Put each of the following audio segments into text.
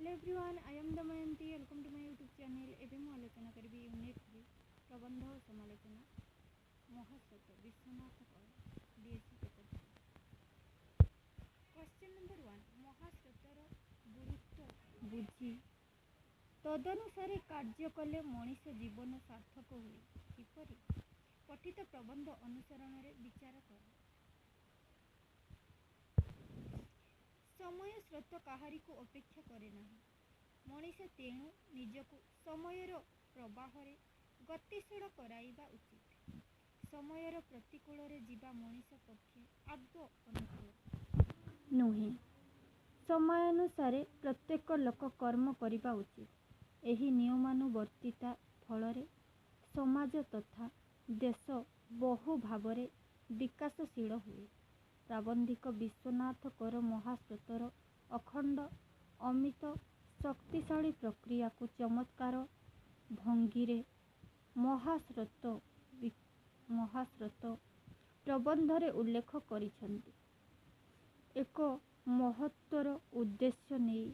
Hello everyone, I am Damayanti. Welcome to my YouTube channel. ଏବେ ମୁଁ ଆଲୋଚନା କରିବି ୟୁନିଟ୍ 3 ପ୍ରବନ୍ଧ ଓ ସମାଲୋଚନା ମହାସ୍ରୋତ ବିଶ୍ୱନାଥ କର DSC ପେପର। କ୍ୱେଶ୍ଚନ୍ ନମ୍ବର 1, ମହାସ୍ରୋତର ଗୁରୁତ୍ୱ ବୁଝି ତଦନୁସାରେ କାର୍ଯ୍ୟ କଲେ ମଣିଷ ଜୀବନ ସାର୍ଥକ ହୁଏ କିପରି? ପଠିତ ପ୍ରବନ୍ଧ ଅନୁସରଣରେ ବିଚାର କର। ସମୟ ସ୍ରୋତ କାହାରିକୁ ଅପେକ୍ଷା କରେ ନାହିଁ। ମଣିଷ ତେଣୁ ନିଜକୁ ସମୟର ପ୍ରବାହରେ ଗତିଶୀଳ କରାଇବା ଉଚିତ। ସମୟର ପ୍ରତିକୂଳରେ ଯିବା ମଣିଷ ପକ୍ଷେ ଆଦୌ ଅନୁକୂଳ ନୁହେଁ। ସମୟାନୁସାରେ ପ୍ରତ୍ୟେକ ଲୋକ କର୍ମ କରିବା ଉଚିତ। ଏହି ନିୟମାନୁବର୍ତ୍ତିତା ଫଳରେ ସମାଜ ତଥା ଦେଶ ବହୁ ଭାବରେ ବିକାଶଶୀଳ ହୁଏ। ପ୍ରାବନ୍ଧିକ ବିଶ୍ୱନାଥ କର ମହାସ୍ରୋତର ଅଖଣ୍ଡ ଅମିତ ଶକ୍ତିଶାଳୀ ପ୍ରକ୍ରିୟାକୁ ଚମତ୍କାର ଭଙ୍ଗୀରେ ମହାସ୍ରୋତ ପ୍ରବନ୍ଧରେ ଉଲ୍ଲେଖ କରିଛନ୍ତି। ଏକ ମହତ୍ତର ଉଦ୍ଦେଶ୍ୟ ନେଇ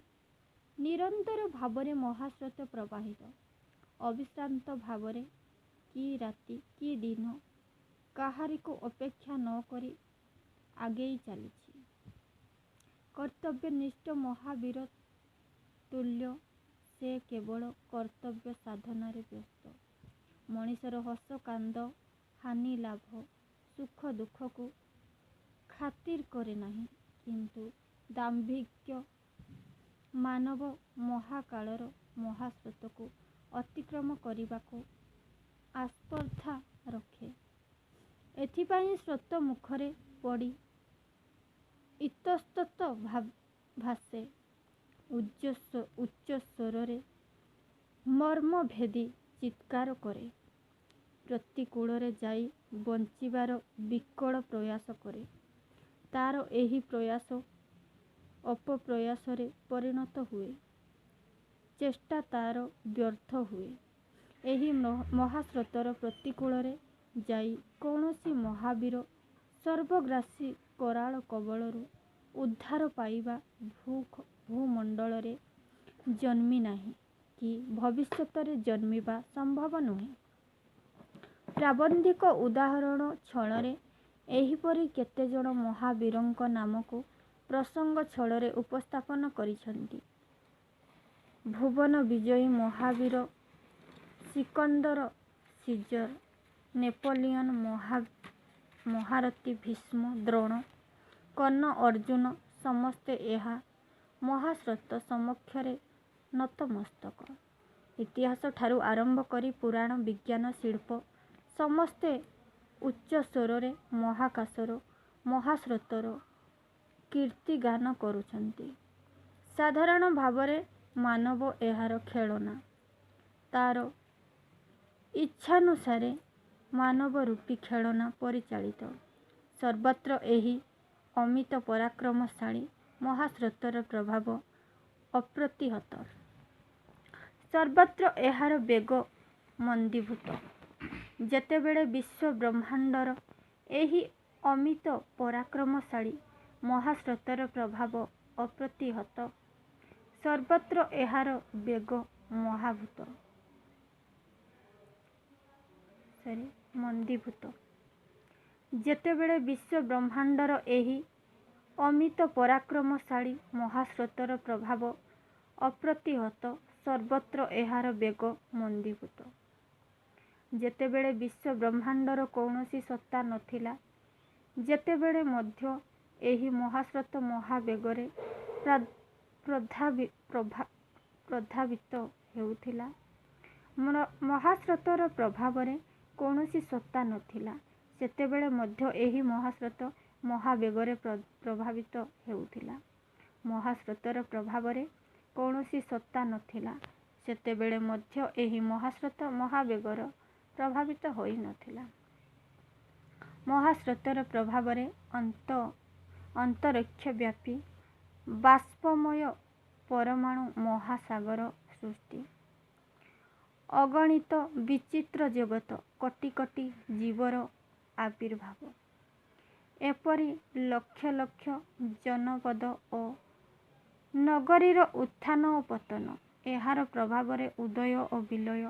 ନିରନ୍ତର ଭାବରେ ମହାସ୍ରୋତ ପ୍ରବାହିତ ଅବିଶ୍ରାନ୍ତ ଭାବରେ କି ରାତି କି ଦିନ କାହାରିକୁ ଅପେକ୍ଷା ନ କରି ଆଗେଇ ଚାଲିଛି। କର୍ତ୍ତବ୍ୟନିଷ୍ଠ ମହାବୀର ତୁଲ୍ୟ ସେ କେବଳ କର୍ତ୍ତବ୍ୟ ସାଧନାରେ ବ୍ୟସ୍ତ। ମଣିଷର ହସ କାନ୍ଦ ହାନି ଲାଭ ସୁଖ ଦୁଃଖକୁ ଖାତିର କରେ ନାହିଁ, କିନ୍ତୁ ଦାମ୍ଭିକ ମାନବ ମହାକାଳର ମହାସ୍ରୋତକୁ ଅତିକ୍ରମ କରିବାକୁ ଆସ୍ପର୍ଦ୍ଧା ରଖେ। ଏଥିପାଇଁ ସ୍ରୋତ ମୁଖରେ ପଡ଼ି ଇତସ୍ତତ ଭାଷେ, ଉଚ୍ଚ ସ୍ୱରରେ ମର୍ମଭେଦୀ ଚିତ୍କାର କରେ, ପ୍ରତିକୂଳରେ ଯାଇ ବଞ୍ଚିବାର ବିକଳ ପ୍ରୟାସ କରେ। ତାର ଏହି ପ୍ରୟାସ ଅପପ୍ରୟାସରେ ପରିଣତ ହୁଏ, ଚେଷ୍ଟା ତାର ବ୍ୟର୍ଥ ହୁଏ। ଏହି ମହାସ୍ରୋତର ପ୍ରତିକୂଳରେ ଯାଇ କୌଣସି ମହାବୀର ସର୍ବଗ୍ରାସୀ କରାଳ କବଳରୁ ଉଦ୍ଧାର ପାଇବା ଭୂମଣ୍ଡଳରେ ଜନ୍ମି ନାହିଁ କି ଭବିଷ୍ୟତରେ ଜନ୍ମିବା ସମ୍ଭବ ନୁହେଁ। ପ୍ରାବନ୍ଧିକ ଉଦାହରଣ ଛଳରେ ଏହିପରି କେତେଜଣ ମହାବୀରଙ୍କ ନାମକୁ ପ୍ରସଙ୍ଗ ଛଳରେ ଉପସ୍ଥାପନ କରିଛନ୍ତି। ଭୁବନ ବିଜୟୀ ମହାବୀର ସିକନ୍ଦର, ସିଜର, ନେପୋଲିଅନ, ମହାରଥୀ ଭୀଷ୍ମ, ଦ୍ରୋଣ, କର୍ଣ୍ଣ, ଅର୍ଜୁନ ସମସ୍ତେ ଏହା ମହାସ୍ରୋତ ସମକ୍ଷରେ ନତମସ୍ତକ। ଇତିହାସ ଠାରୁ ଆରମ୍ଭ କରି ପୁରାଣ, ବିଜ୍ଞାନ, ଶିଳ୍ପ ସମସ୍ତେ ଉଚ୍ଚ ସ୍ୱରରେ ମହାସ୍ରୋତର କୀର୍ତ୍ତିଗାନ କରୁଛନ୍ତି। ସାଧାରଣ ଭାବରେ ମାନବ ଏହାର ଖେଳନା। ତାର ଇଚ୍ଛାନୁସାରେ ମାନବ ରୂପୀ ଖେଳନା ପରିଚାଳିତ। ସର୍ବତ୍ର ଏହି ଅମିତ ପରାକ୍ରମଶାଳୀ ମହାସ୍ରୋତର ପ୍ରଭାବ ଅପ୍ରତିହତ। ସର୍ବତ୍ର ଏହାର ବେଗ ମନ୍ଦୀଭୂତ। ଯେତେବେଳେ ବିଶ୍ୱ ବ୍ରହ୍ମାଣ୍ଡର ଏହି ଅମିତ ପରାକ୍ରମଶାଳୀ ମହାସ୍ରୋତର ପ୍ରଭାବ ଅପ୍ରତିହତ, ସର୍ବତ୍ର ଏହାର ବେଗ ମନ୍ଦୀଭୂତ। ଯେତେବେଳେ ବିଶ୍ୱ ବ୍ରହ୍ମାଣ୍ଡର ଏହି ଅମିତ ପରାକ୍ରମଶାଳୀ ମହାସ୍ରୋତର ପ୍ରଭାବ ଅପ୍ରତିହତ, ସର୍ବତ୍ର ଏହାର ବେଗ ମନ୍ଦୀଭୂତ। ଯେତେବେଳେ ବିଶ୍ୱ ବ୍ରହ୍ମାଣ୍ଡର କୌଣସି ସତ୍ତା ନଥିଲା, ଯେତେବେଳେ ମଧ୍ୟ ଏହି ମହାସ୍ରୋତ ମହାବେଗରେ ପ୍ରଧାବିତ ହେଉଥିଲା, ମହାସ୍ରୋତର ପ୍ରଭାବରେ କୌଣସି ସତ୍ତା ନଥିଲା, ସେତେବେଳେ ମଧ୍ୟ ଏହି ମହାସ୍ରୋତ ମହାବେଗରେ ପ୍ରଭାବିତ ହେଉଥିଲା। ମହାସ୍ରୋତର ପ୍ରଭାବରେ କୌଣସି ସତ୍ତା ନଥିଲା, ସେତେବେଳେ ମଧ୍ୟ ଏହି ମହାସ୍ରୋତ ମହାବେଗରେ ପ୍ରଭାବିତ ହୋଇନଥିଲା। ମହାସ୍ରୋତର ପ୍ରଭାବରେ ଅନ୍ତରୀକ୍ଷ ବ୍ୟାପୀ ବାଷ୍ପମୟ ପରମାଣୁ ମହାସାଗର ସୃଷ୍ଟି, ଅଗଣିତ ବିଚିତ୍ର ଜଗତ, କୋଟି କୋଟି ଜୀବର ଆବିର୍ଭାବ, ଏପରି ଲକ୍ଷ ଲକ୍ଷ ଜନପଦ ଓ ନଗରୀର ଉତ୍ଥାନ ଓ ପତନ, ଏହାର ପ୍ରଭାବରେ ଉଦୟ ଓ ବିଲୟ,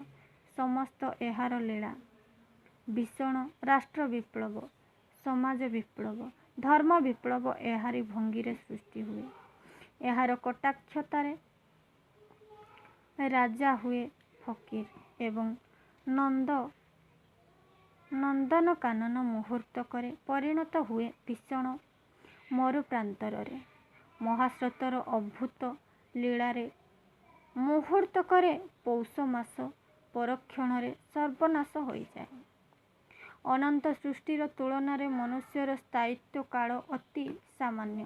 ସମସ୍ତ ଏହାର ଲୀଳା। ଭୀଷଣ ରାଷ୍ଟ୍ର ବିପ୍ଳବ, ସମାଜ ବିପ୍ଳବ, ଧର୍ମ ବିପ୍ଳବ ଏହାରି ଭଙ୍ଗୀରେ ସୃଷ୍ଟି ହୁଏ। ଏହାର କଟାକ୍ଷତାରେ ରାଜା ହୁଏ ଫକୀର ଏବଂ ନନ୍ଦନକାନନ ମୁହୂର୍ତ୍ତକରେ ପରିଣତ ହୁଏ ଭୀଷଣ ମରୁପ୍ରାନ୍ତରରେ। ମହାସ୍ରୋତର ଅଦ୍ଭୁତ ଲୀଳାରେ ମୁହୂର୍ତ୍ତକରେ ପୌଷ ମାସ ପରକ୍ଷଣରେ ସର୍ବନାଶ ହୋଇଯାଏ। ଅନନ୍ତ ସୃଷ୍ଟିର ତୁଳନାରେ ମନୁଷ୍ୟର ସ୍ଥାୟିତ୍ୱ କାଳ ଅତି ସାମାନ୍ୟ।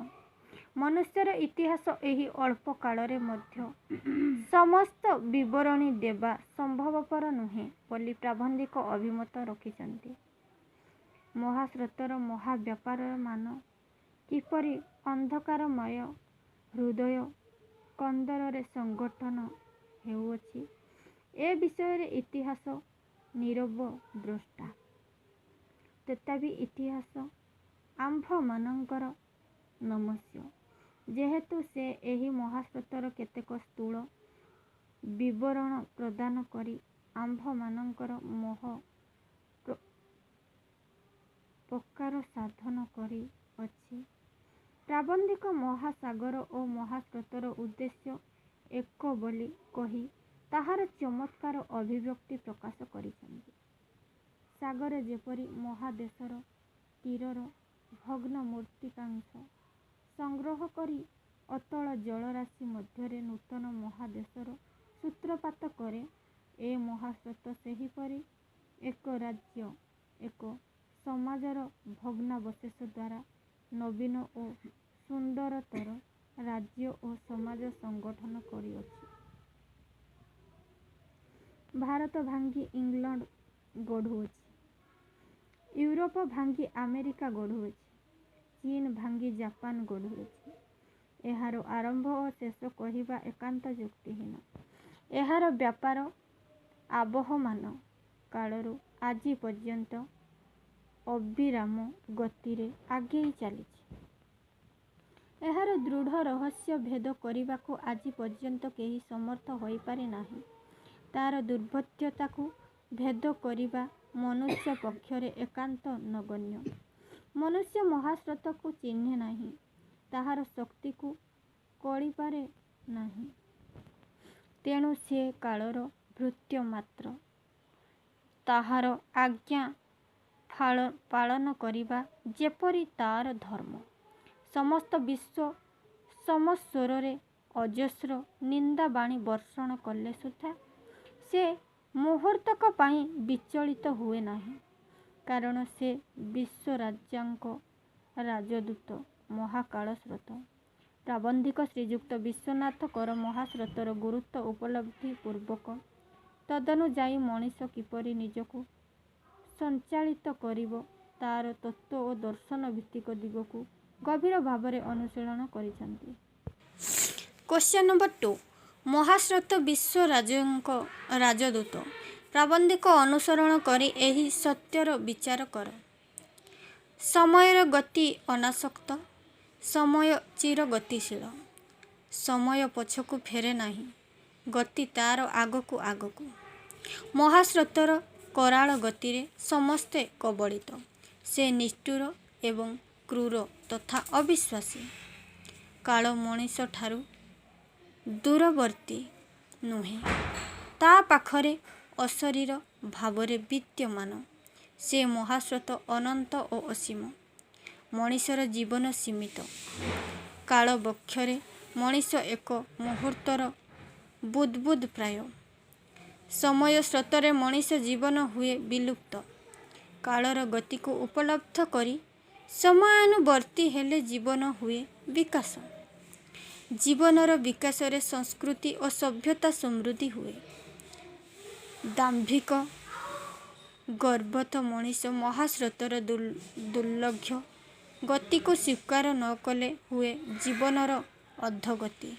ମନୁଷ୍ୟର ଇତିହାସ ଏହି ଅଳ୍ପ କାଳରେ ମଧ୍ୟ ସମସ୍ତ ବିବରଣୀ ଦେବା ସମ୍ଭବପର ନୁହେଁ ବୋଲି ପ୍ରାବନ୍ଧିକ ଅଭିମତ ରଖିଛନ୍ତି। ମହାସ୍ରୋତର ମହାବ୍ୟାପାରମାନ କିପରି ଅନ୍ଧକାରମୟ ହୃଦୟ କନ୍ଦରରେ ସଂଗଠନ ହେଉଅଛି, ଏ ବିଷୟରେ ଇତିହାସ ନୀରବ ଦ୍ରଷ୍ଟା। ତଥାପି ଇତିହାସ ଆମ୍ଭମାନଙ୍କର ନମସ୍ୟ, ଯେହେତୁ ସେ ଏହି ମହାସ୍ରୋତର କେତେକ ସ୍ଥୂଳ ବିବରଣ ପ୍ରଦାନ କରି ଆମ୍ଭମାନଙ୍କର ମୋହ ପକାର ସାଧନ କରିଅଛି। ପ୍ରାବନ୍ଧିକ ମହାସାଗର ଓ ମହାସ୍ରୋତର ଉଦ୍ଦେଶ୍ୟ ଏକ ବୋଲି କହି ତାହାର ଚମତ୍କାର ଅଭିବ୍ୟକ୍ତି ପ୍ରକାଶ କରିଛନ୍ତି। ସାଗର ଯେପରି ମହାଦେଶର ତୀରର ଭଗ୍ନ ମୃତ୍ତିକାଂଶ ସଂଗ୍ରହ କରି ଅତଳ ଜଳରାଶି ମଧ୍ୟରେ ନୂତନ ମହାଦେଶର ସୂତ୍ରପାତ କରେ, ଏ ମହାସ୍ରୋତ ସେହିପରି ଏକ ରାଜ୍ୟ, ଏକ ସମାଜର ଭଗ୍ନାବଶେଷ ଦ୍ୱାରା ନବୀନ ଓ ସୁନ୍ଦରତର ରାଜ୍ୟ ଓ ସମାଜ ସଂଗଠନ କରିଅଛି। ଭାରତ ଭାଙ୍ଗି ଇଂଲଣ୍ଡ ଗଢ଼ୁଅଛି, ୟୁରୋପ ଭାଙ୍ଗି ଆମେରିକା ଗଢ଼ୁଅଛି, ଚୀନ ଭାଙ୍ଗି ଜାପାନ ଗଢ଼ୁଅଛି। ଏହାର ଆରମ୍ଭ ଓ ଶେଷ କହିବା ଏକାନ୍ତ ଯୁକ୍ତିହୀନ। ଏହାର ବ୍ୟାପାର ଆବହମାନ କାଳରୁ ଆଜି ପର୍ଯ୍ୟନ୍ତ ଅବିରାମ ଗତିରେ ଆଗେଇ ଚାଲିଛି। ଏହାର ଦୃଢ଼ ରହସ୍ୟ ଭେଦ କରିବାକୁ ଆଜି ପର୍ଯ୍ୟନ୍ତ କେହି ସମର୍ଥ ହୋଇପାରି ନାହିଁ। ତାର ଦୁର୍ଭେଦ୍ୟତାକୁ ଭେଦ କରିବା ମନୁଷ୍ୟ ପକ୍ଷରେ ଏକାନ୍ତ ନଗଣ୍ୟ। ମନୁଷ୍ୟ ମହାସ୍ରୋତକୁ ଚିହ୍ନେ ନାହିଁ, ତାହାର ଶକ୍ତିକୁ କଳିପାରେ ନାହିଁ। ତେଣୁ ସେ କାଳର ଭୃତ୍ୟ ମାତ୍ର। ତାହାର ଆଜ୍ଞା ପାଳନ କରିବା ଯେପରି ତାର ଧର୍ମ। ସମସ୍ତ ବିଶ୍ୱ ସମସ୍ୱରରେ ଅଜସ୍ର ନିନ୍ଦାବାଣୀ ବର୍ଷଣ କଲେ ସୁଦ୍ଧା ସେ ମୁହୂର୍ତ୍ତକ ପାଇଁ ବିଚଳିତ ହୁଏ ନାହିଁ, କାରଣ ସେ ବିଶ୍ୱରାଜାଙ୍କ ରାଜଦୂତ ମହାକାଳସ୍ରୋତ। ପ୍ରାବନ୍ଧିକ ଶ୍ରୀଯୁକ୍ତ ବିଶ୍ୱନାଥ କର ମହାସ୍ରୋତର ଗୁରୁତ୍ୱ ଉପଲବ୍ଧି ପୂର୍ବକ ତଦନୁଯାୟୀ ମଣିଷ କିପରି ନିଜକୁ ସଞ୍ଚାଳିତ କରିବ, ତାର ତତ୍ତ୍ୱ ଓ ଦର୍ଶନ ଭିତ୍ତିକ ଦିଗକୁ ଗଭୀର ଭାବରେ ଅନୁଶୀଳନ କରିଛନ୍ତି। Question number 2, ମହାସ୍ରୋତ ବିଶ୍ୱରାଜଙ୍କ ରାଜଦୂତ। ପ୍ରାବନ୍ଧିକ ଅନୁସରଣ କରି ଏହି ସତ୍ୟର ବିଚାର କର। ସମୟର ଗତି ଅନାସକ୍ତ, ସମୟ ଚିର ଗତିଶୀଳ। ସମୟ ପଛକୁ ଫେରେ ନାହିଁ, ଗତି ତାର ଆଗକୁ ଆଗକୁ। ମହାସ୍ରୋତର କରାଳ ଗତିରେ ସମସ୍ତେ କବଳିତ। ସେ ନିଷ୍ଠୁର ଏବଂ କ୍ରୂର ତଥା ଅବିଶ୍ୱାସୀ। କାଳ ମଣିଷଠାରୁ ଦୂରବର୍ତ୍ତୀ ନୁହେଁ, ତା ପାଖରେ ଅଶରୀର ଭାବରେ ବିଦ୍ୟମାନ। ସେ ମହାସ୍ରୋତ ଅନନ୍ତ ଓ ଅସୀମ, ମଣିଷର ଜୀବନ ସୀମିତ। କାଳ ବକ୍ଷରେ ମଣିଷ ଏକ ମୁହୂର୍ତ୍ତର ବୁଦ୍ବୁଦ୍ ପ୍ରାୟ। ସମୟ ସ୍ରୋତରେ ମଣିଷ ଜୀବନ ହୁଏ ବିଲୁପ୍ତ। କାଳର ଗତିକୁ ଉପଲବ୍ଧ କରି ସମୟାନୁବର୍ତ୍ତୀ ହେଲେ ଜୀବନ ହୁଏ ବିକାଶ। ଜୀବନର ବିକାଶରେ ସଂସ୍କୃତି ଓ ସଭ୍ୟତା ସମୃଦ୍ଧି ହୁଏ। ଦାମ୍ଭିକ ଗର୍ଭୋତ୍ଥ ମଣିଷ ମହାସ୍ରୋତର ଦୁର୍ଲଭ୍ୟ ଗତିକୁ ସ୍ୱୀକାର ନ କଲେ ହୁଏ ଜୀବନର ଅଧୋଗତି।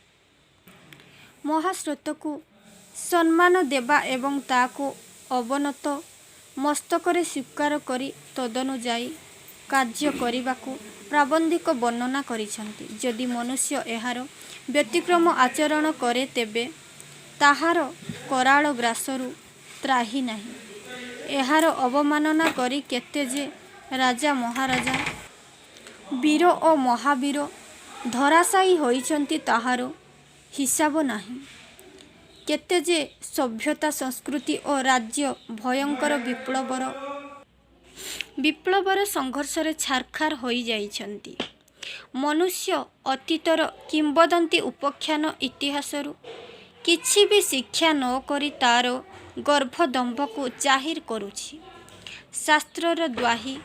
ମହାସ୍ରୋତକୁ ସମ୍ମାନ ଦେବା ଏବଂ ତାକୁ ଅବନତ ମସ୍ତକରେ ସ୍ୱୀକାର କରି ତଦନୁଯାୟୀ କାର୍ଯ୍ୟ କରିବାକୁ ପ୍ରାବନ୍ଧିକ ବର୍ଣ୍ଣନା କରିଛନ୍ତି। ଯଦି ମନୁଷ୍ୟ ଏହାର ବ୍ୟତିକ୍ରମ ଆଚରଣ କରେ ତେବେ ତାହାର କରାଳ ଗ୍ରାସରୁ ତ୍ରାହି ନାହିଁ। ଏହାର ଅବମାନନା କରି କେତେ ଯେ ରାଜା ମହାରାଜା, ବୀର ଓ ମହାବୀର ଧରାଶାୟୀ ହୋଇଛନ୍ତି ତାହାର ହିସାବ ନାହିଁ। କେତେ ଯେ ସଭ୍ୟତା, ସଂସ୍କୃତି ଓ ରାଜ୍ୟ ଭୟଙ୍କର ବିପ୍ଳବର ସଂଘର୍ଷରେ ଛାରଖାର ହୋଇଯାଇଛନ୍ତି। ମନୁଷ୍ୟ ଅତୀତର କିମ୍ବଦନ୍ତୀ ଉପାଖ୍ୟାନ ଇତିହାସରୁ କିଛି ବି ଶିକ୍ଷା ନ କରି ତା'ର ଗର୍ଭଦମ୍ଭକୁ ଜାହିର କରୁଛି। ଶାସ୍ତ୍ରର ଦ୍ୱାହି,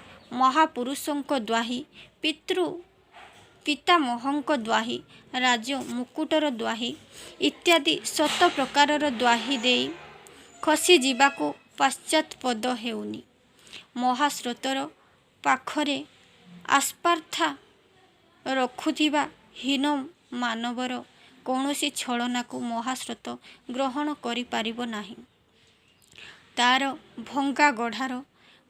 ମହାପୁରୁଷଙ୍କ ଦ୍ୱାହି, ପିତାମହଙ୍କ ଦ୍ୱାହି, ରାଜ ମୁକୁଟର ଦ୍ୱାହି ଇତ୍ୟାଦି ଶତ ପ୍ରକାରର ଦ୍ୱାହି ଦେଇ ଖସିଯିବାକୁ ପଶ୍ଚାତ୍ପଦ ହେଉନି। ମହାସ୍ରୋତର ପାଖରେ ଆସ୍ପର୍ଦ୍ଧା ରଖୁଥିବା ହୀନ ମାନବର କୌଣସି ଛଳନାକୁ ମହାସ୍ରୋତ ଗ୍ରହଣ କରିପାରିବ ନାହିଁ। ତା'ର ଭଙ୍ଗାଗଢ଼ାର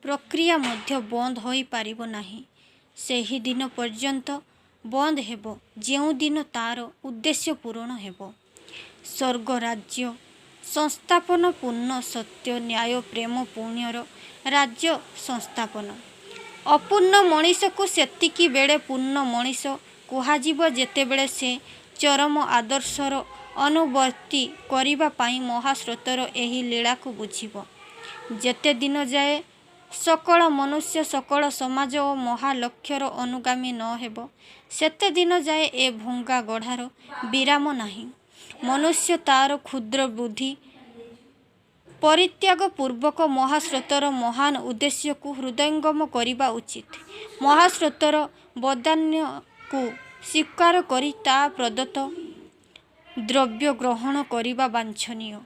ପ୍ରକ୍ରିୟା ମଧ୍ୟ ବନ୍ଦ ହୋଇପାରିବ ନାହିଁ। ସେହି ଦିନ ପର୍ଯ୍ୟନ୍ତ ବନ୍ଦ ହେବ ଯେଉଁଦିନ ତା'ର ଉଦ୍ଦେଶ୍ୟ ପୂରଣ ହେବ। ସ୍ୱର୍ଗ ରାଜ୍ୟ ସଂସ୍ଥାପନ, ପୂର୍ଣ୍ଣ ସତ୍ୟ, ନ୍ୟାୟ, ପ୍ରେମ, ପୁଣ୍ୟର ରାଜ୍ୟ ସଂସ୍ଥାପନ। ଅପୂର୍ଣ୍ଣ ମଣିଷକୁ ସେତିକିବେଳେ ପୂର୍ଣ୍ଣ ମଣିଷ କୁହାଯିବ ଯେତେବେଳେ ସେ ଚରମ ଆଦର୍ଶର ଅନୁବର୍ତ୍ତୀ କରିବା ପାଇଁ ମହାସ୍ରୋତର ଏହି ଲୀଳାକୁ ବୁଝିବ। ଯେତେ ଦିନ ଯାଏ ସକଳ ମନୁଷ୍ୟ, ସକଳ ସମାଜ ଓ ମହାଲକ୍ଷ୍ୟର ଅନୁଗାମୀ ନ ହେବ ସେତେ ଦିନ ଯାଏ ଏ ଭଙ୍ଗା ଗଢ଼ାର ବିରାମ ନାହିଁ। ମନୁଷ୍ୟ ତା'ର କ୍ଷୁଦ୍ର ବୁଦ୍ଧି ପରିତ୍ୟାଗ ପୂର୍ବକ ମହାସ୍ରୋତର ମହାନ୍ ଉଦ୍ଦେଶ୍ୟକୁ ହୃଦୟଙ୍ଗମ କରିବା ଉଚିତ। ମହାସ୍ରୋତର ବଦାନ୍ୟକୁ ସ୍ୱୀକାର କରି ତା' ପ୍ରଦତ୍ତ ଦ୍ରବ୍ୟ ଗ୍ରହଣ କରିବା ବାଞ୍ଛନୀୟ।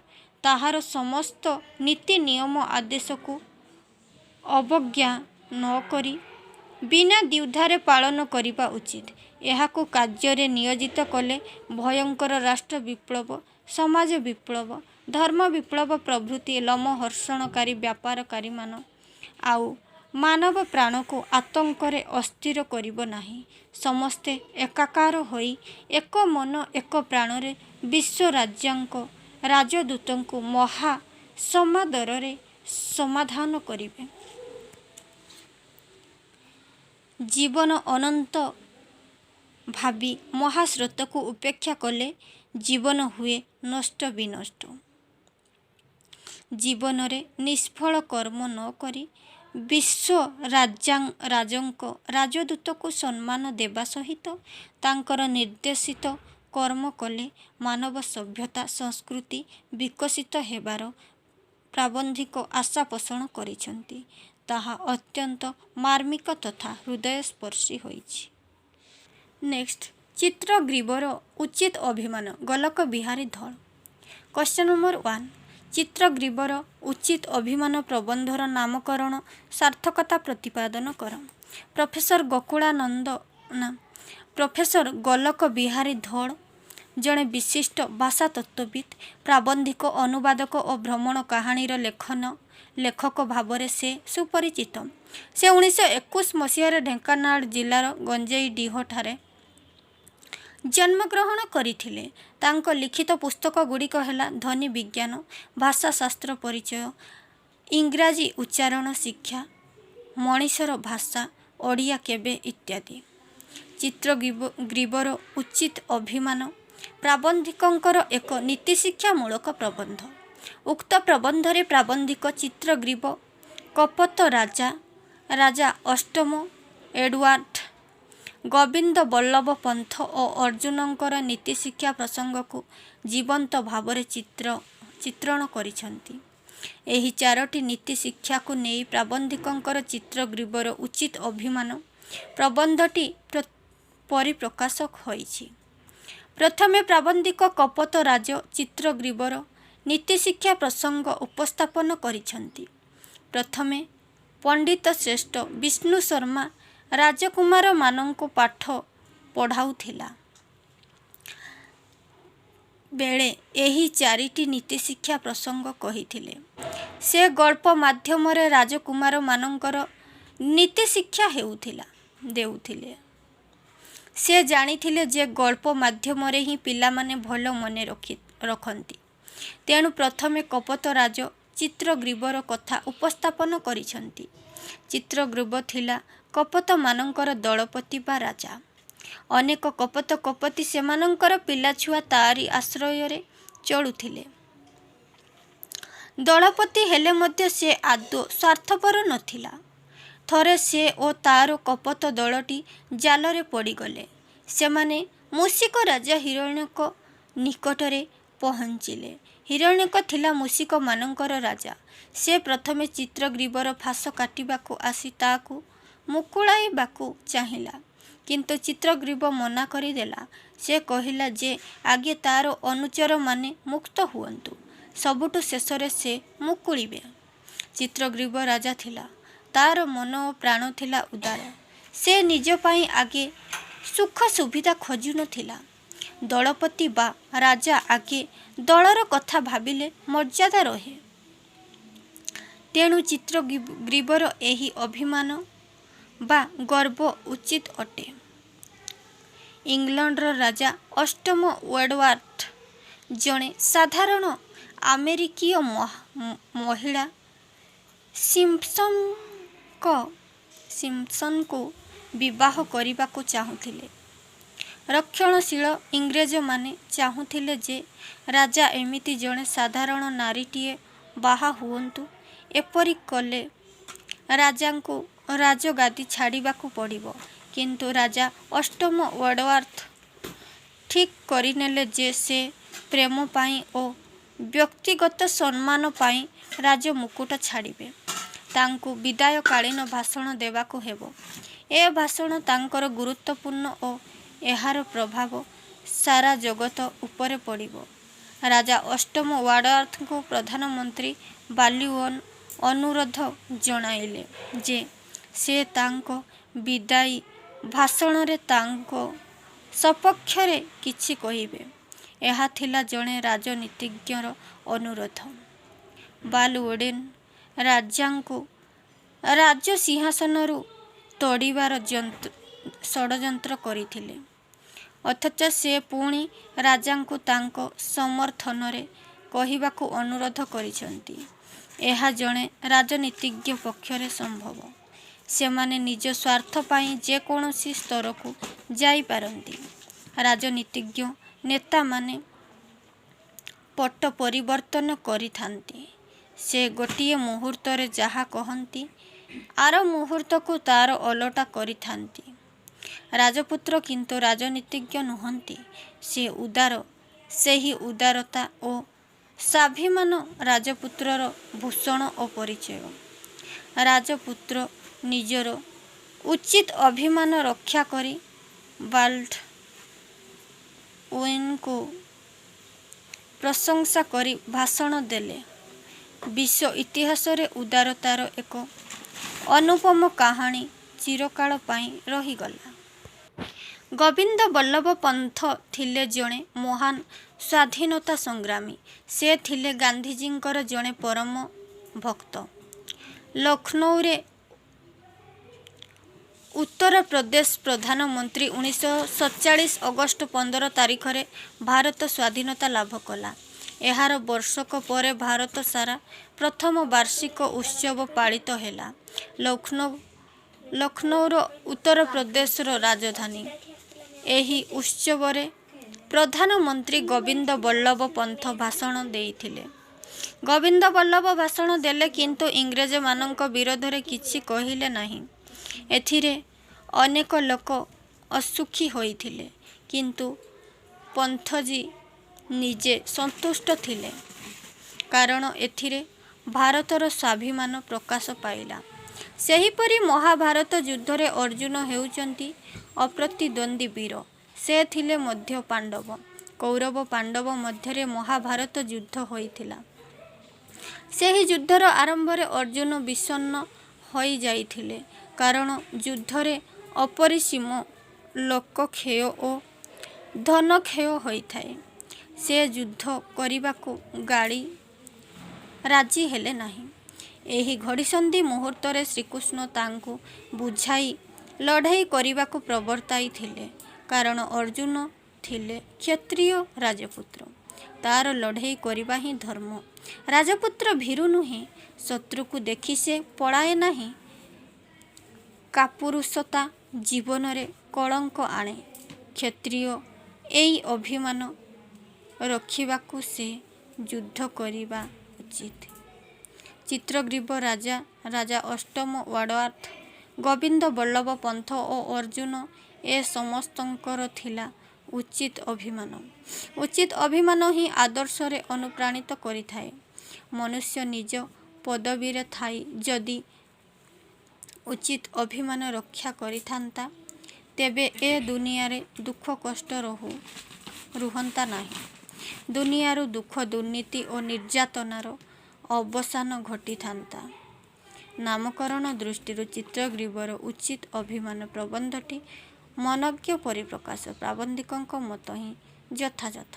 ତାହାର ସମସ୍ତ ନୀତି ନିୟମ ଆଦେଶକୁ ଅବଜ୍ଞା ନ କରି ବିନା ଦ୍ୱିଧାରେ ପାଳନ କରିବା ଉଚିତ। ଏହାକୁ କାର୍ଯ୍ୟରେ ନିୟୋଜିତ କଲେ ଭୟଙ୍କର ରାଷ୍ଟ୍ର ବିପ୍ଳବ, ସମାଜ ବିପ୍ଳବ, ଧର୍ମ ବିପ୍ଳବ ପ୍ରଭୃତି ଲୋମହର୍ଷଣକାରୀ ବ୍ୟାପାରକାରୀମାନ ଆଉ ମାନବ ପ୍ରାଣକୁ ଆତଙ୍କରେ ଅସ୍ଥିର କରିବ ନାହିଁ। ସମସ୍ତେ ଏକାକାର ହୋଇ ଏକ ମନ ଏକ ପ୍ରାଣରେ ବିଶ୍ୱରାଜ୍ୟଙ୍କ ରାଜଦୂତଙ୍କୁ ମହା ସମାଦରରେ ସମାଧାନ କରିବେ। ଜୀବନ ଅନନ୍ତ ଭାବି ମହାସ୍ରୋତକୁ ଉପେକ୍ଷା କଲେ ଜୀବନ ହୁଏ ନଷ୍ଟ ବିନଷ୍ଟ। ଜୀବନରେ ନିଷ୍ଫଳ କର୍ମ ନ କରି ବିଶ୍ୱରାଜଙ୍କ ରାଜଦୂତକୁ ସମ୍ମାନ ଦେବା ସହିତ ତାଙ୍କର ନିର୍ଦ୍ଦେଶିତ କର୍ମ କଲେ ମାନବ ସଭ୍ୟତା, ସଂସ୍କୃତି ବିକଶିତ ହେବାର ପ୍ରାବନ୍ଧିକ ଆଶା ପୋଷଣ କରିଛନ୍ତି। ତାହା ଅତ୍ୟନ୍ତ ମାର୍ମିକ ତଥା ହୃଦୟସ୍ପର୍ଶୀ ହୋଇଛି। ନେକ୍ସଟ, ଚିତ୍ରଗ୍ରୀବର ଉଚିତ ଅଭିମାନ। ଗୋଲକ ବିହାରୀ ଧଳ। କ୍ୱେଶ୍ଚନ ନମ୍ବର 1, ଚିତ୍ରଗ୍ରୀବର ଉଚିତ ଅଭିମାନ ପ୍ରବନ୍ଧର ନାମକରଣ ସାର୍ଥକତା ପ୍ରତିପାଦନ କର। ପ୍ରଫେସର ଗୋଲକ ବିହାରୀ ଧଳ ଜଣେ ବିଶିଷ୍ଟ ଭାଷାତତ୍ତ୍ୱବିତ୍, ପ୍ରାବନ୍ଧିକ, ଅନୁବାଦକ ଓ ଭ୍ରମଣ କାହାଣୀର ଲେଖକ ଭାବରେ ସେ ସୁପରିଚିତ। ସେ 1921 ମସିହାରେ ଢେଙ୍କାନାଳ ଜିଲ୍ଲାର ଗଞ୍ଜେଇଡିହଠାରେ ଜନ୍ମଗ୍ରହଣ କରିଥିଲେ। ତାଙ୍କ ଲିଖିତ ପୁସ୍ତକଗୁଡ଼ିକ ହେଲା ଧ୍ୱନି ବିଜ୍ଞାନ, ଭାଷାଶାସ୍ତ୍ର ପରିଚୟ, ଇଂରାଜୀ ଉଚ୍ଚାରଣ ଶିକ୍ଷା, ମଣିଷର ଭାଷା, ଓଡ଼ିଆ କେବେ ଇତ୍ୟାଦି। ଚିତ୍ରଗ୍ରୀବର ଉଚିତ ଅଭିମାନ ପ୍ରାବନ୍ଧିକଙ୍କର ଏକ ନୀତିଶିକ୍ଷାମୂଳକ ପ୍ରବନ୍ଧ। ଉକ୍ତ ପ୍ରବନ୍ଧରେ ପ୍ରାବନ୍ଧିକ ଚିତ୍ରଗ୍ରୀବ କପୋତ ରାଜା ଅଷ୍ଟମ ଏଡୱାର୍ଡ଼, ଗୋବିନ୍ଦ ବଲ୍ଲଭ ପନ୍ଥ ଓ ଅର୍ଜୁନଙ୍କର ନୀତିଶିକ୍ଷା ପ୍ରସଙ୍ଗକୁ ଜୀବନ୍ତ ଭାବରେ ଚିତ୍ରଣ କରିଛନ୍ତି। ଏହି ଚାରୋଟି ନୀତିଶିକ୍ଷାକୁ ନେଇ ପ୍ରାବନ୍ଧିକଙ୍କର ଚିତ୍ରଗ୍ରୀବର ଉଚିତ ଅଭିମାନ ପ୍ରବନ୍ଧଟି ପରିପ୍ରକାଶ ହୋଇଛି। ପ୍ରଥମେ ପ୍ରାବନ୍ଧିକ କପୋତ ରାଜ ଚିତ୍ରଗ୍ରୀବର ନୀତିଶିକ୍ଷା ପ୍ରସଙ୍ଗ ଉପସ୍ଥାପନ କରିଛନ୍ତି। ପ୍ରଥମେ ପଣ୍ଡିତ ଶ୍ରେଷ୍ଠ ବିଷ୍ଣୁ ଶର୍ମା ରାଜକୁମାରମାନଙ୍କୁ ପାଠ ପଢ଼ାଉଥିଲା ବେଳେ ଏହି ଚାରିଟି ନୀତିଶିକ୍ଷା ପ୍ରସଙ୍ଗ କହିଥିଲେ। ସେ ଗଳ୍ପ ମାଧ୍ୟମରେ ରାଜକୁମାରମାନଙ୍କର ନୀତି ଶିକ୍ଷା ଦେଉଥିଲେ। ସେ ଜାଣିଥିଲେ ଯେ ଗଳ୍ପ ମାଧ୍ୟମରେ ହିଁ ପିଲାମାନେ ଭଲ ମନେ ରଖନ୍ତି। ତେଣୁ ପ୍ରଥମେ କପୋତ ରାଜ ଚିତ୍ରଗ୍ରୀବର କଥା ଉପସ୍ଥାପନ କରିଛନ୍ତି। ଚିତ୍ରଗ୍ରୀବ ଥିଲା କପୋତମାନଙ୍କର ଦଳପତି ବା ରାଜା। ଅନେକ କପୋତୀ ସେମାନଙ୍କର ପିଲାଛୁଆ ତାରି ଆଶ୍ରୟରେ ଚଳୁଥିଲେ। ଦଳପତି ହେଲେ ମଧ୍ୟ ସେ ଆଦୌ ସ୍ୱାର୍ଥପର ନଥିଲା। ଥରେ ସେ ଓ ତାର କପୋତ ଦଳଟି ଜାଲରେ ପଡ଼ିଗଲେ। ସେମାନେ ମୂଷିକ ରାଜା ହିରଣ୍ୟକ ନିକଟରେ ପହଞ୍ଚିଲେ। ହିରଣ୍ୟକ ଥିଲା ମୂଷିକମାନଙ୍କର ରାଜା। ସେ ପ୍ରଥମେ ଚିତ୍ରଗ୍ରୀବର ଫାଶ କାଟିବାକୁ ଆସି ତାକୁ ମୁକୁଳାଇବାକୁ ଚାହିଁଲା, କିନ୍ତୁ ଚିତ୍ରଗ୍ରୀବ ମନା କରିଦେଲା। ସେ କହିଲା ଯେ ଆଗେ ତାର ଅନୁଚରମାନେ ମୁକ୍ତ ହୁଅନ୍ତୁ, ସବୁଠୁ ଶେଷରେ ସେ ମୁକୁଳିବେ। ଚିତ୍ରଗ୍ରୀବ ରାଜା ଥିଲା। ତାର ମନ ଓ ପ୍ରାଣ ଥିଲା ଉଦାର। ସେ ନିଜ ପାଇଁ ଆଗେ ସୁଖ ସୁବିଧା ଖୋଜୁ ନଥିଲା। ଦଳପତି ବା ରାଜା ଆଗେ ଦଳର କଥା ଭାବିଲେ ମର୍ଯ୍ୟାଦା ରହେ। ତେଣୁ ଚିତ୍ରଗ୍ରୀବର ଏହି ଅଭିମାନ ବା ଗର୍ବ ଉଚିତ ଅଟେ। ଇଂଲଣ୍ଡର ରାଜା ଅଷ୍ଟମ ଏଡୱାର୍ଡ ଜଣେ ସାଧାରଣ ଆମେରିକୀୟ ମହିଳା ସିମ୍ପସନଙ୍କୁ ବିବାହ କରିବାକୁ ଚାହୁଁଥିଲେ। ରକ୍ଷଣଶୀଳ ଇଂରେଜମାନେ ଚାହୁଁଥିଲେ ଯେ ରାଜା ଏମିତି ଜଣେ ସାଧାରଣ ନାରୀଟିଏ ବାହା ହୁଅନ୍ତୁ। ଏପରି କଲେ ରାଜାଙ୍କୁ ରାଜଗାଦି ଛାଡ଼ିବାକୁ ପଡ଼ିବ। କିନ୍ତୁ ରାଜା ଅଷ୍ଟମ ଏଡୱାର୍ଡ ଠିକ୍ କରିନେଲେ ଯେ ସେ ପ୍ରେମ ପାଇଁ ଓ ବ୍ୟକ୍ତିଗତ ସମ୍ମାନ ପାଇଁ ରାଜମୁକୁଟ ଛାଡ଼ିବେ। ତାଙ୍କୁ ବିଦାୟକାଳୀନ ଭାଷଣ ଦେବାକୁ ହେବ। ଏ ଭାଷଣ ତାଙ୍କର ଗୁରୁତ୍ୱପୂର୍ଣ୍ଣ ଓ ଏହାର ପ୍ରଭାବ ସାରା ଜଗତ ଉପରେ ପଡ଼ିବ। ରାଜା ଅଷ୍ଟମ ଏଡୱାର୍ଡଙ୍କୁ ପ୍ରଧାନମନ୍ତ୍ରୀ ବାଲିଓନ୍ ଅନୁରୋଧ ଜଣାଇଲେ ଯେ ସେ ତାଙ୍କ ବିଦାୟୀ ଭାଷଣରେ ତାଙ୍କ ସପକ୍ଷରେ କିଛି କହିବେ। ଏହା ଥିଲା ଜଣେ ରାଜନୀତିଜ୍ଞର ଅନୁରୋଧ। ବାଲଓଡେନ୍ ରାଜାଙ୍କୁ ରାଜସିଂହାସନରୁ ତଡ଼ିବାର ଷଡ଼ଯନ୍ତ୍ର କରିଥିଲେ। ଅଥଚ ସେ ପୁଣି ରାଜାଙ୍କୁ ତାଙ୍କ ସମର୍ଥନରେ କହିବାକୁ ଅନୁରୋଧ କରିଛନ୍ତି। ଏହା ଜଣେ ରାଜନୀତିଜ୍ଞ ପକ୍ଷରେ ସମ୍ଭବ। ସେମାନେ ନିଜ ସ୍ୱାର୍ଥ ପାଇଁ ଯେକୌଣସି ସ୍ତରକୁ ଯାଇପାରନ୍ତି। ରାଜନୀତିଜ୍ଞ ନେତାମାନେ ପଟ ପରିବର୍ତ୍ତନ କରିଥାନ୍ତି। ସେ ଗୋଟିଏ ମୁହୂର୍ତ୍ତରେ ଯାହା କହନ୍ତି, ଆର ମୁହୂର୍ତ୍ତକୁ ତାର ଓଲଟା କରିଥାନ୍ତି। ରାଜପୁତ୍ର କିନ୍ତୁ ରାଜନୀତିଜ୍ଞ ନୁହନ୍ତି। ସେ ଉଦାର। ସେହି ଉଦାରତା ଓ ସ୍ୱାଭିମାନ ରାଜପୁତ୍ରର ଭୂଷଣ ଓ ପରିଚୟ। ରାଜପୁତ୍ର ନିଜର ଉଚିତ ଅଭିମାନ ରକ୍ଷା କରି ବାଲ୍ଡୱିନଙ୍କୁ ପ୍ରଶଂସା କରି ଭାଷଣ ଦେଲେ। ବିଶ୍ୱ ଇତିହାସରେ ଉଦାରତାର ଏକ ଅନୁପମ କାହାଣୀ ଚିରକାଳ ପାଇଁ ରହିଗଲା। ଗୋବିନ୍ଦ ବଲ୍ଲଭ ପନ୍ତ ଥିଲେ ଜଣେ ମହାନ ସ୍ୱାଧୀନତା ସଂଗ୍ରାମୀ। ସେ ଥିଲେ ଗାନ୍ଧିଜୀଙ୍କର ଜଣେ ପରମ ଭକ୍ତ। ଲକ୍ଷ୍ନୌରେ ଉତ୍ତରପ୍ରଦେଶ ପ୍ରଧାନମନ୍ତ୍ରୀ 1947 ଅଗଷ୍ଟ 15 ତାରିଖରେ ଭାରତ ସ୍ୱାଧୀନତା ଲାଭ କଲା। ଏହାର ବର୍ଷକ ପରେ ଭାରତ ସାରା ପ୍ରଥମ ବାର୍ଷିକ ଉତ୍ସବ ପାଳିତ ହେଲା। ଲକ୍ଷ୍ନୌର ଉତ୍ତରପ୍ରଦେଶର ରାଜଧାନୀ। ଏହି ଉତ୍ସବରେ ପ୍ରଧାନମନ୍ତ୍ରୀ ଗୋବିନ୍ଦ ବଲ୍ଲଭ ପନ୍ତ ଭାଷଣ ଦେଇଥିଲେ। ଗୋବିନ୍ଦ ବଲ୍ଲଭ ଭାଷଣ ଦେଲେ କିନ୍ତୁ ଇଂରେଜମାନଙ୍କ ବିରୋଧରେ କିଛି କହିଲେ ନାହିଁ। ଏଥିରେ ଅନେକ ଲୋକ ଅସୁଖୀ ହୋଇଥିଲେ, କିନ୍ତୁ ପନ୍ତଜୀ ନିଜେ ସନ୍ତୁଷ୍ଟ ଥିଲେ, କାରଣ ଏଥିରେ ଭାରତର ସ୍ୱାଭିମାନ ପ୍ରକାଶ ପାଇଲା। ସେହିପରି ମହାଭାରତ ଯୁଦ୍ଧରେ ଅର୍ଜୁନ ହେଉଛନ୍ତି ଅପ୍ରତିଦ୍ୱନ୍ଦ୍ୱୀ ବୀର। ସେ ଥିଲେ ମଧ୍ୟ ପାଣ୍ଡବ। କୌରବ ପାଣ୍ଡବ ମଧ୍ୟରେ ମହାଭାରତ ଯୁଦ୍ଧ ହୋଇଥିଲା। ସେହି ଯୁଦ୍ଧର ଆରମ୍ଭରେ ଅର୍ଜୁନ ବିଷଣ୍ଣ ହୋଇଯାଇଥିଲେ, କାରଣ ଯୁଦ୍ଧରେ ଅପରିସୀମ ଲୋକକ୍ଷୟ ଓ ଧନକ୍ଷୟ ହୋଇଥାଏ। ସେ ଯୁଦ୍ଧ କରିବାକୁ ରାଜି ହେଲେ ନାହିଁ। ଏହି ଘଡ଼ିସନ୍ଧି ମୁହୂର୍ତ୍ତରେ ଶ୍ରୀକୃଷ୍ଣ ତାଙ୍କୁ ବୁଝାଇ ଲଢ଼େଇ କରିବାକୁ ପ୍ରବର୍ତ୍ତାଇଥିଲେ। କାରଣ ଅର୍ଜୁନ ଥିଲେ କ୍ଷତ୍ରିୟ ରାଜପୁତ୍ର। ତାର ଲଢ଼େଇ କରିବା ହିଁ ଧର୍ମ। ରାଜପୁତ୍ର ଭୀରୁ ନୁହେଁ। ଶତ୍ରୁକୁ ଦେଖି ସେ ପଳାଏ ନାହିଁ। କାପୁରୁଷତା ଜୀବନରେ କଳଙ୍କ ଆଣେ। କ୍ଷତ୍ରିୟ ଏଇ ଅଭିମାନ ରଖିବାକୁ ସେ ଯୁଦ୍ଧ କରିବା ଉଚିତ। ଚିତ୍ରଗ୍ରୀବ ରାଜା, ରାଜା ଅଷ୍ଟମ ୱାଡ଼ୱାର୍ଥ, ଗୋବିନ୍ଦ ବଲ୍ଲଭ ପନ୍ଥ ଓ ଅର୍ଜୁନ ଏ ସମସ୍ତଙ୍କର ଥିଲା ଉଚିତ ଅଭିମାନ। ଉଚିତ ଅଭିମାନ ହିଁ ଆଦର୍ଶରେ ଅନୁପ୍ରାଣିତ କରିଥାଏ। ମନୁଷ୍ୟ ନିଜ ପଦବୀରେ ଥାଇ ଯଦି ଉଚିତ ଅଭିମାନ ରକ୍ଷା କରିଥାନ୍ତା, ତେବେ ଏ ଦୁନିଆରେ ଦୁଃଖ କଷ୍ଟ ରୁହନ୍ତା ନାହିଁ। ଦୁନିଆରୁ ଦୁଃଖ, ଦୁର୍ନୀତି ଓ ନିର୍ଯାତନାର ଅବସାନ ଘଟିଥାନ୍ତା। ନାମକରଣ ଦୃଷ୍ଟିରୁ ଚିତ୍ରଗ୍ରୀବର ଉଚିତ ଅଭିମାନ ପ୍ରବନ୍ଧଟି ମନଜ୍ଞ ପରିପ୍ରକାଶ। ପ୍ରାବନ୍ଧିକଙ୍କ ମତ ହିଁ ଯଥାଯଥ।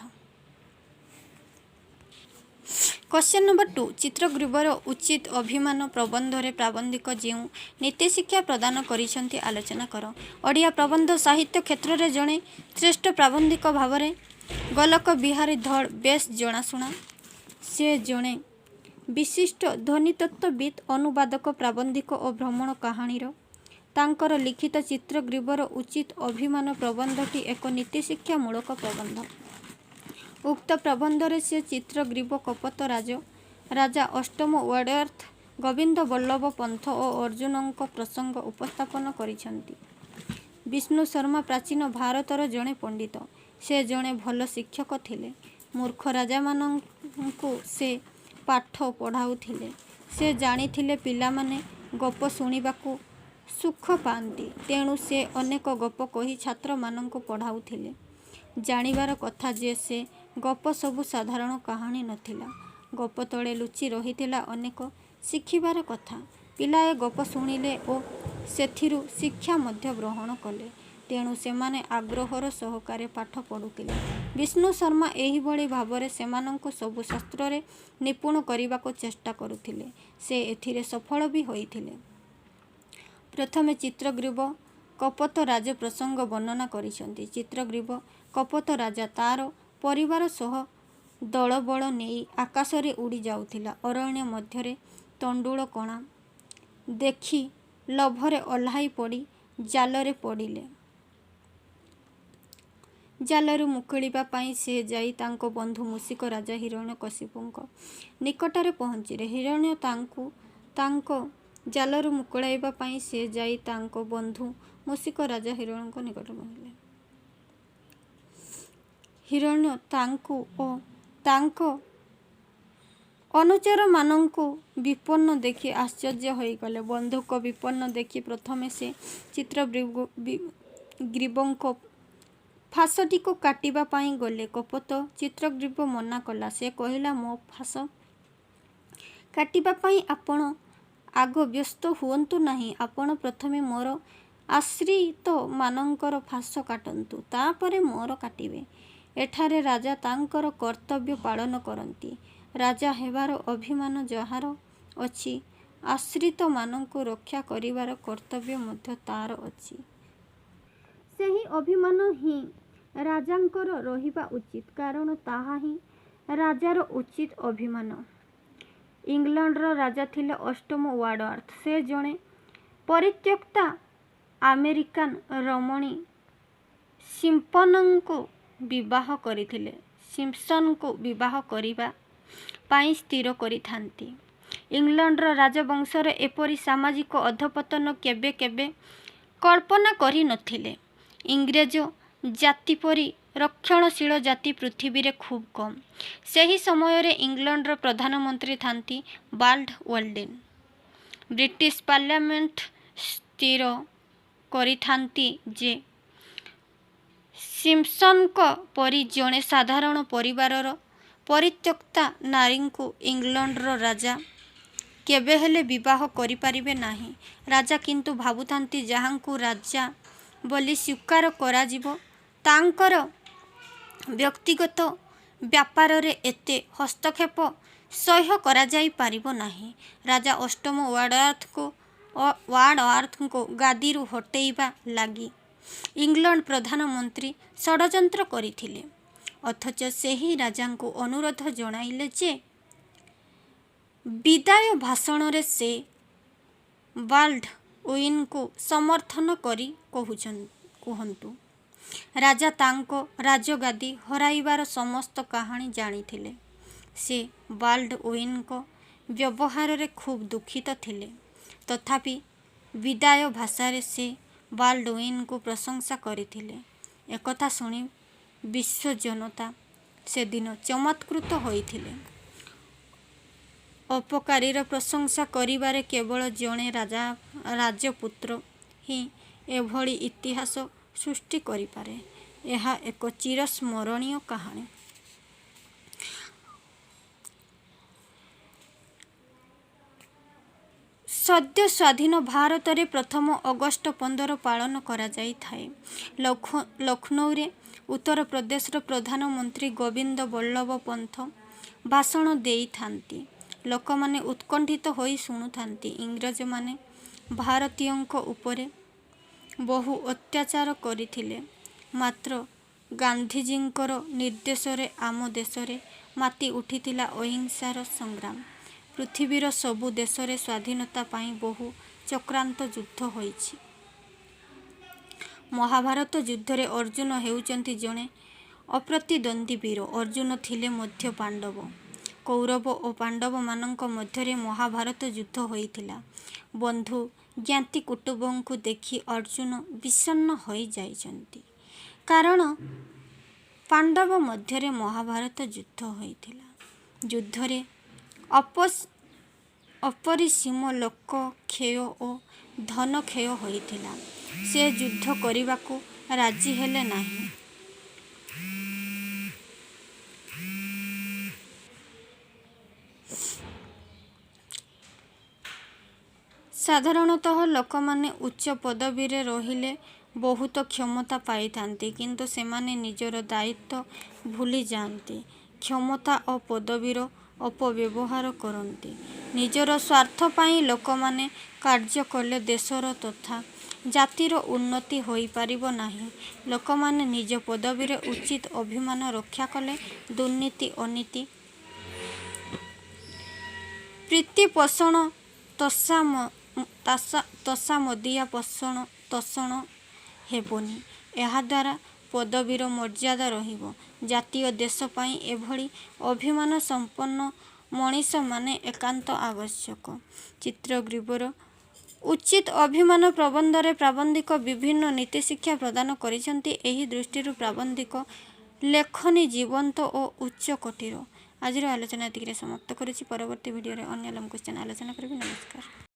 କ୍ୱେଶ୍ଚନ ନମ୍ବର 2 ଚିତ୍ରଗ୍ରୀବର ଉଚିତ ଅଭିମାନ ପ୍ରବନ୍ଧରେ ପ୍ରାବନ୍ଧିକ ଯେଉଁ ନୀତିଶିକ୍ଷା ପ୍ରଦାନ କରିଛନ୍ତି ଆଲୋଚନା କର। ଓଡ଼ିଆ ପ୍ରବନ୍ଧ ସାହିତ୍ୟ କ୍ଷେତ୍ରରେ ଜଣେ ଶ୍ରେଷ୍ଠ ପ୍ରାବନ୍ଧିକ ଭାବରେ ଗୋଲକ ବିହାରୀ ଧଳ ବେଶ ଜଣାଶୁଣା। ସେ ଜଣେ ବିଶିଷ୍ଟ ଧ୍ୱନିତତ୍ତ୍ୱବିତ୍, ଅନୁବାଦକ, ପ୍ରାବନ୍ଧିକ ଓ ଭ୍ରମଣ କାହାଣୀର। ତାଙ୍କର ଲିଖିତ ଚିତ୍ରଗ୍ରୀବର ଉଚିତ ଅଭିମାନ ପ୍ରବନ୍ଧଟି ଏକ ନୀତିଶିକ୍ଷାମୂଳକ ପ୍ରବନ୍ଧ। ଉକ୍ତ ପ୍ରବନ୍ଧରେ ସେ ଚିତ୍ରଗ୍ରୀବ, କପୋତ ରାଜା ଅଷ୍ଟମ ୱାଡ଼ୱାର୍ଥ, ଗୋବିନ୍ଦ ବଲ୍ଲଭ ପନ୍ଥ ଓ ଅର୍ଜୁନଙ୍କ ପ୍ରସଙ୍ଗ ଉପସ୍ଥାପନ କରିଛନ୍ତି। ବିଷ୍ଣୁ ଶର୍ମା ପ୍ରାଚୀନ ଭାରତର ଜଣେ ପଣ୍ଡିତ। ସେ ଜଣେ ଭଲ ଶିକ୍ଷକ ଥିଲେ। ମୂର୍ଖ ରାଜାମାନଙ୍କୁ ସେ ପାଠ ପଢ଼ାଉଥିଲେ। ସେ ଜାଣିଥିଲେ ପିଲାମାନେ ଗପ ଶୁଣିବାକୁ ସୁଖ ପାଆନ୍ତି। ତେଣୁ ସେ ଅନେକ ଗପ କହି ଛାତ୍ରମାନଙ୍କୁ ପଢ଼ାଉଥିଲେ। ଜାଣିବାର କଥା ଯେ ସେ ଗପ ସବୁ ସାଧାରଣ କାହାଣୀ ନଥିଲା। ଗପ ତଳେ ଲୁଚି ରହିଥିଲା ଅନେକ ଶିଖିବାର କଥା। ପିଲାଏ ଗପ ଶୁଣିଲେ ଓ ସେଥିରୁ ଶିକ୍ଷା ମଧ୍ୟ ଗ୍ରହଣ କଲେ। ତେଣୁ ସେମାନେ ଆଗ୍ରହର ସହକାରେ ପାଠ ପଢ଼ୁଥିଲେ। ବିଷ୍ଣୁ ଶର୍ମା ଏହିଭଳି ଭାବରେ ସେମାନଙ୍କୁ ସବୁ ଶାସ୍ତ୍ରରେ ନିପୁଣ କରିବାକୁ ଚେଷ୍ଟା କରୁଥିଲେ। ସେ ଏଥିରେ ସଫଳ ବି ହୋଇଥିଲେ। ପ୍ରଥମେ ଚିତ୍ରଗ୍ରୀବ କପୋତ ରାଜ ପ୍ରସଙ୍ଗ ବର୍ଣ୍ଣନା କରିଛନ୍ତି। ଚିତ୍ରଗ୍ରୀବ କପୋତ ରାଜା ତାର ପରିବାର ସହ ଦଳବଳ ନେଇ ଆକାଶରେ ଉଡ଼ି ଯାଉଥିଲା। ଅରଣ୍ୟ ମଧ୍ୟରେ ତଣ୍ଡୁଳ କଣା ଦେଖି ଲୋଭରେ ଓହ୍ଲାଇ ପଡ଼ି ଜାଲରେ ପଡ଼ିଲେ। ଜାଲରୁ ମୁକୁଳିବା ପାଇଁ ସେ ଯାଇ ତାଙ୍କ ବନ୍ଧୁ ମୂଷିକ ରାଜା ହିରଣ୍ୟକଶିପୁଙ୍କ ନିକଟରେ ପହଞ୍ଚିଲେ। ହିରଣ୍ୟ ତାଙ୍କ ଜାଲରୁ ମୁକୁଳାଇବା ପାଇଁ ସେ ଯାଇ ତାଙ୍କ ବନ୍ଧୁ ମୂଷିକ ରାଜା ହିରଣ୍ୟଙ୍କ ନିକଟରେ ପହଞ୍ଚିଲେ। ହିରଣ୍ୟ ତାଙ୍କୁ ଓ ତାଙ୍କ ଅନୁଚରମାନଙ୍କୁ ବିପନ୍ନ ଦେଖି ଆଶ୍ଚର୍ଯ୍ୟ ହୋଇଗଲେ। ବନ୍ଧୁଙ୍କ ବିପନ୍ନ ଦେଖି ପ୍ରଥମେ ସେ ଚିତ୍ରଗ୍ରୀବଙ୍କ ଫାଶଟିକୁ କାଟିବା ପାଇଁ ଗଲେ। କପୋତ ଚିତ୍ରଗ୍ରୀବ ମନା କଲା। ସେ କହିଲା, ମୋ ଫାଶ କାଟିବା ପାଇଁ ଆପଣ ଆଗ ବ୍ୟସ୍ତ ହୁଅନ୍ତୁ ନାହିଁ। ଆପଣ ପ୍ରଥମେ ମୋର ଆଶ୍ରିତମାନଙ୍କର ଫାଶ କାଟନ୍ତୁ, ତାପରେ ମୋର କାଟିବେ। ଏଠାରେ ରାଜା ତାଙ୍କର କର୍ତ୍ତବ୍ୟ ପାଳନ କରନ୍ତି। ରାଜା ହେବାର ଅଭିମାନ ଯାହାର ଅଛି, ଆଶ୍ରିତମାନଙ୍କୁ ରକ୍ଷା କରିବାର କର୍ତ୍ତବ୍ୟ ମଧ୍ୟ ତାର ଅଛି। ସେହି ଅଭିମାନ ହିଁ ରାଜାଙ୍କର ରହିବା ଉଚିତ, କାରଣ ତାହା ହିଁ ରାଜାର ଉଚିତ ଅଭିମାନ। ଇଂଲଣ୍ଡର ରାଜା ଥିଲେ ଅଷ୍ଟମ ୱାଡ଼ୱାର୍ଥ। ସେ ଜଣେ ପରିତ୍ୟକ୍ତା ଆମେରିକାନ ରମଣୀ ସିମ୍ପସନଙ୍କୁ ବିବାହ କରିଥିଲେ। ସିମ୍ପସନଙ୍କୁ ବିବାହ କରିବା ପାଇଁ ସ୍ଥିର କରିଥାନ୍ତି। ଇଂଲଣ୍ଡର ରାଜବଂଶର ଏପରି ସାମାଜିକ ଅଧପତନ କେବେ କଳ୍ପନା କରି ନଥିଲେ। ଇଂରେଜ ଜାତି ପରି ରକ୍ଷଣଶୀଳ ଜାତି ପୃଥିବୀରେ ଖୁବ୍ କମ୍। ସେହି ସମୟରେ ଇଂଲଣ୍ଡର ପ୍ରଧାନମନ୍ତ୍ରୀ ଥାନ୍ତି ବାଲ୍ଡୱିନ। ବ୍ରିଟିଶ ପାର୍ଲାମେଣ୍ଟ ସ୍ଥିର କରିଥାନ୍ତି ଯେ ସିମ୍ପସନଙ୍କ ପରି ଜଣେ ସାଧାରଣ ପରିବାରର ପରିତ୍ୟକ୍ତା ନାରୀଙ୍କୁ ଇଂଲଣ୍ଡର ରାଜା କେବେହେଲେ ବିବାହ କରିପାରିବେ ନାହିଁ। ରାଜା କିନ୍ତୁ ଭାବୁଥାନ୍ତି, ଯାହାଙ୍କୁ ରାଜା ବୋଲି ସ୍ୱୀକାର କରାଯିବ, ତାଙ୍କର ବ୍ୟକ୍ତିଗତ ବ୍ୟାପାରରେ ଏତେ ହସ୍ତକ୍ଷେପ ସହ୍ୟ କରାଯାଇପାରିବ ନାହିଁ। ରାଜା ଅଷ୍ଟମ ୱାର୍ଡ଼ୱାର୍ଥଙ୍କୁ ଗାଦିରୁ ହଟେଇବା ଲାଗି ଇଂଲଣ୍ଡ ପ୍ରଧାନମନ୍ତ୍ରୀ ଷଡ଼ଯନ୍ତ୍ର କରିଥିଲେ। ଅଥଚ ସେହି ରାଜାଙ୍କୁ ଅନୁରୋଧ ଜଣାଇଲେ ଯେ ବିଦାୟ ଭାଷଣରେ ସେ ବାଲ୍ଡୱିନଙ୍କୁ ସମର୍ଥନ କରି କୁହନ୍ତୁ। ରାଜା ତାଙ୍କ ରାଜଗାଦି ହରାଇବାର ସମସ୍ତ କାହାଣୀ ଜାଣିଥିଲେ। ସେ ବାଲ୍ଡୱିନଙ୍କ ବ୍ୟବହାରରେ ଖୁବ୍ ଦୁଃଖିତ ଥିଲେ। ତଥାପି ବିଦାୟ ଭାଷଣରେ ସେ ବାଲ୍ଡୱିନଙ୍କୁ ପ୍ରଶଂସା କରିଥିଲେ। ଏକଥା ଶୁଣି ବିଶ୍ୱ ଜନତା ସେଦିନ ଚମତ୍କୃତ ହୋଇଥିଲେ। ଅପକାରୀର ପ୍ରଶଂସା କରିବାରେ କେବଳ ଜଣେ ରାଜପୁତ୍ର ହିଁ ଏଭଳି ଇତିହାସ ସୃଷ୍ଟି କରିପାରେ। ଏହା ଏକ ଚିରସ୍ମରଣୀୟ କାହାଣୀ। ସଦ୍ୟ ସ୍ୱାଧୀନ ଭାରତରେ ପ୍ରଥମ ଅଗଷ୍ଟ 15 ପାଳନ କରାଯାଇଥାଏ। ଲକ୍ଷ୍ନୌରେ ଉତ୍ତରପ୍ରଦେଶର ପ୍ରଧାନମନ୍ତ୍ରୀ ଗୋବିନ୍ଦ ବଲ୍ଲଭ ପନ୍ତ ଭାଷଣ ଦେଇଥାନ୍ତି। ଲୋକମାନେ ଉତ୍କଣ୍ଠିତ ହୋଇ ଶୁଣୁଥାନ୍ତି। ଇଂରେଜମାନେ ଭାରତୀୟଙ୍କ ଉପରେ ବହୁ ଅତ୍ୟାଚାର କରିଥିଲେ। ମାତ୍ର ଗାନ୍ଧିଜୀଙ୍କର ନିର୍ଦ୍ଦେଶରେ ଆମ ଦେଶରେ ମାତି ଉଠିଥିଲା ଅହିଂସାର ସଂଗ୍ରାମ। ପୃଥିବୀର ସବୁ ଦେଶରେ ସ୍ୱାଧୀନତା ପାଇଁ ବହୁ ଚକ୍ରାନ୍ତ ଯୁଦ୍ଧ ହୋଇଛି। ମହାଭାରତ ଯୁଦ୍ଧରେ ଅର୍ଜୁନ ହେଉଛନ୍ତି ଜଣେ ଅପ୍ରତିଦ୍ୱନ୍ଦୀ ବୀର। ଅର୍ଜୁନ ଥିଲେ ମଧ୍ୟ ପାଣ୍ଡବ। କୌରବ ଓ ପାଣ୍ଡବମାନଙ୍କ ମଧ୍ୟରେ ମହାଭାରତ ଯୁଦ୍ଧ ହୋଇଥିଲା। ବନ୍ଧୁ ଜ୍ଞାତି କୁଟୁମ୍ବଙ୍କୁ ଦେଖି ଅର୍ଜୁନ ବିଷଣ୍ଣ ହୋଇଯାଇଛନ୍ତି। କାରଣ ପାଣ୍ଡବ ମଧ୍ୟରେ ମହାଭାରତ ଯୁଦ୍ଧ ହୋଇଥିଲା। ଯୁଦ୍ଧରେ ଅପରିସୀମ ଲୋକକ୍ଷୟ ଓ ଧନକ୍ଷୟ ହୋଇଥିଲା। ସେ ଯୁଦ୍ଧ କରିବାକୁ ରାଜି ହେଲେ ନାହିଁ। ସାଧାରଣତଃ ଲୋକମାନେ ଉଚ୍ଚ ପଦବୀରେ ରହିଲେ ବହୁତ କ୍ଷମତା ପାଇଥାନ୍ତି, କିନ୍ତୁ ସେମାନେ ନିଜର ଦାୟିତ୍ୱ ଭୁଲିଯାଆନ୍ତି। କ୍ଷମତା ଓ ପଦବୀର ଅପବ୍ୟବହାର କରନ୍ତି। ନିଜର ସ୍ୱାର୍ଥ ପାଇଁ ଲୋକମାନେ କାର୍ଯ୍ୟ କଲେ ଦେଶର ତଥା ଜାତିର ଉନ୍ନତି ହୋଇପାରିବ ନାହିଁ। ଲୋକମାନେ ନିଜ ପଦବୀର ଉଚିତ ଅଭିମାନ ରକ୍ଷା କଲେ ଦୁର୍ନୀତି ଅନୀତି ପ୍ରୀତିପୋଷଣ ତୋଷାମଦିଆ ତୋଷଣ ହେବନି। ଏହାଦ୍ୱାରା ପଦବୀର ମର୍ଯ୍ୟାଦା ରହିବ। ଜାତି ଓ ଦେଶ ପାଇଁ ଏଭଳି ଅଭିମାନ ସମ୍ପନ୍ନ ମଣିଷମାନେ ଏକାନ୍ତ ଆବଶ୍ୟକ। ଚିତ୍ରଗ୍ରୀବର ଉଚିତ ଅଭିମାନ ପ୍ରବନ୍ଧରେ ପ୍ରାବନ୍ଧିକ ବିଭିନ୍ନ ନୀତିଶିକ୍ଷା ପ୍ରଦାନ କରିଛନ୍ତି। ଏହି ଦୃଷ୍ଟିରୁ ପ୍ରାବନ୍ଧିକ ଲେଖନୀ ଜୀବନ୍ତ ଓ ଉଚ୍ଚକୋଟୀର। ଆଜିର ଆଲୋଚନା ଏତିକିରେ ସମାପ୍ତ କରୁଛି। ପରବର୍ତ୍ତୀ ଭିଡ଼ିଓରେ ଅନ୍ୟ ଲଙ୍ଗ କ୍ୱେଶ୍ଚନ୍ ଆଲୋଚନା କରିବି। ନମସ୍କାର।